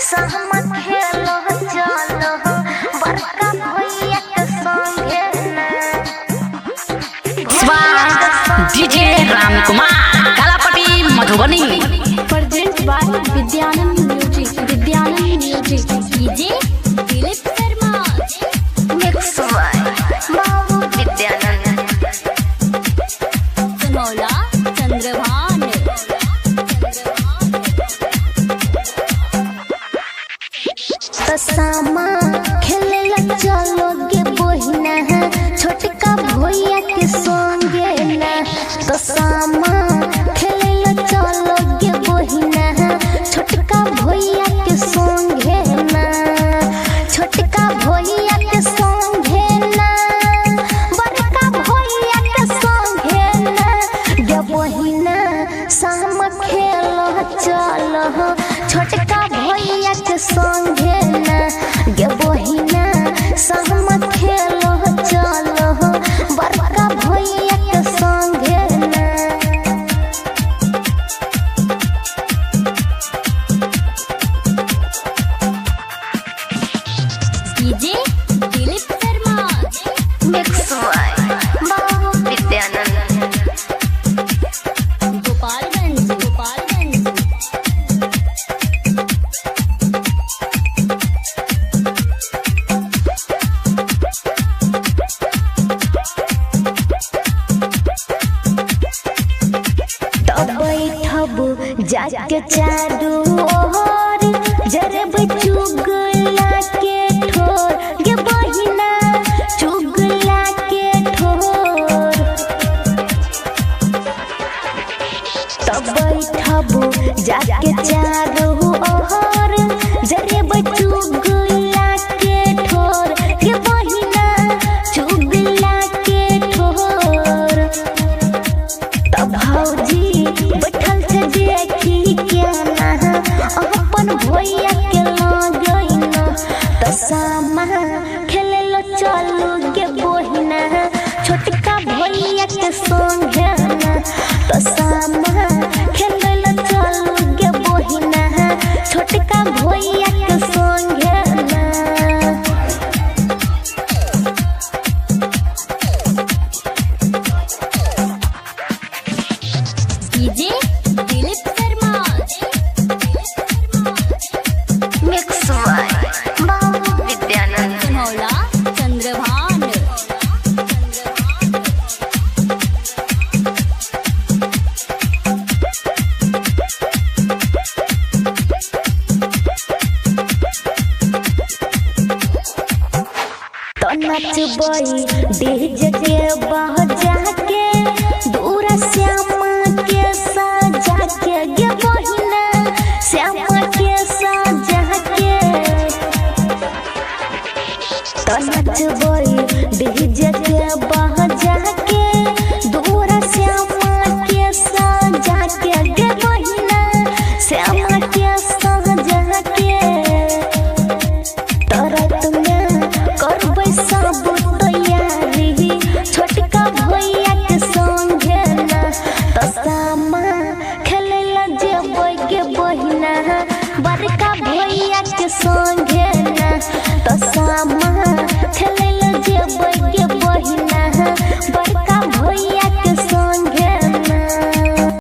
सहमत खेलो चलो बड़का भैया के संगे ना। DJ Ramkumar Kalapati Madhubani present by Vidyanand music DJ Dilip Sharma mix by Babu Vidyanand सुनौला Chandrabhan सामा खेले चलो गे बहिना छोटका भैया के संगे ना। तो सामा खेले चलो गे बहिना छोटका भैया के संगे ना। छोटका भैया के संगे ना बड़का भैया के संगे ना। गे बहिना सामा खेलो चलो छोटका भैया के संगे ना। गे बहिना सामा खेलो चलो बड़का भैया के संगे ना। DJ Dilip Sharma mix by Babu Vidyanand Gopalganj बैठब जाके चारू ओर जरब चुगला के ठोर। गे बहिना चुगला के ठोर तब बैठब जाके चारू ओर जरब चुगला के ठोर। गे बहिना चुगला के ठोर तब भौजी बैठल से देखी क्या ना अपन भैया के लगई ना। तो सामा खेले लो चलू गे बहिना छोटका भैया के संगे ना। तो सामा खेले लो चलू गे बहिना छोटका भैया के संगे ना। DJ Dilip Sharma mix by Babu Vidyanand सुनौला Chandrabhan तो नचबई डीजे के बजा के दूर श्यामा के सजा के। गे बहिना श्यामा के सजा के तो नचबई डीजे के बजा के दूर श्यामा के सजा के। गे बहिना श्यामा के सजा के तरत में करबै सब तैयारी छोटका भैया के संगे ना। तो सामा खेले ला जेबै गे बहिना बड़का भैया के संगे ना। तो सामा खेले ला जेबै गे बहिना बड़का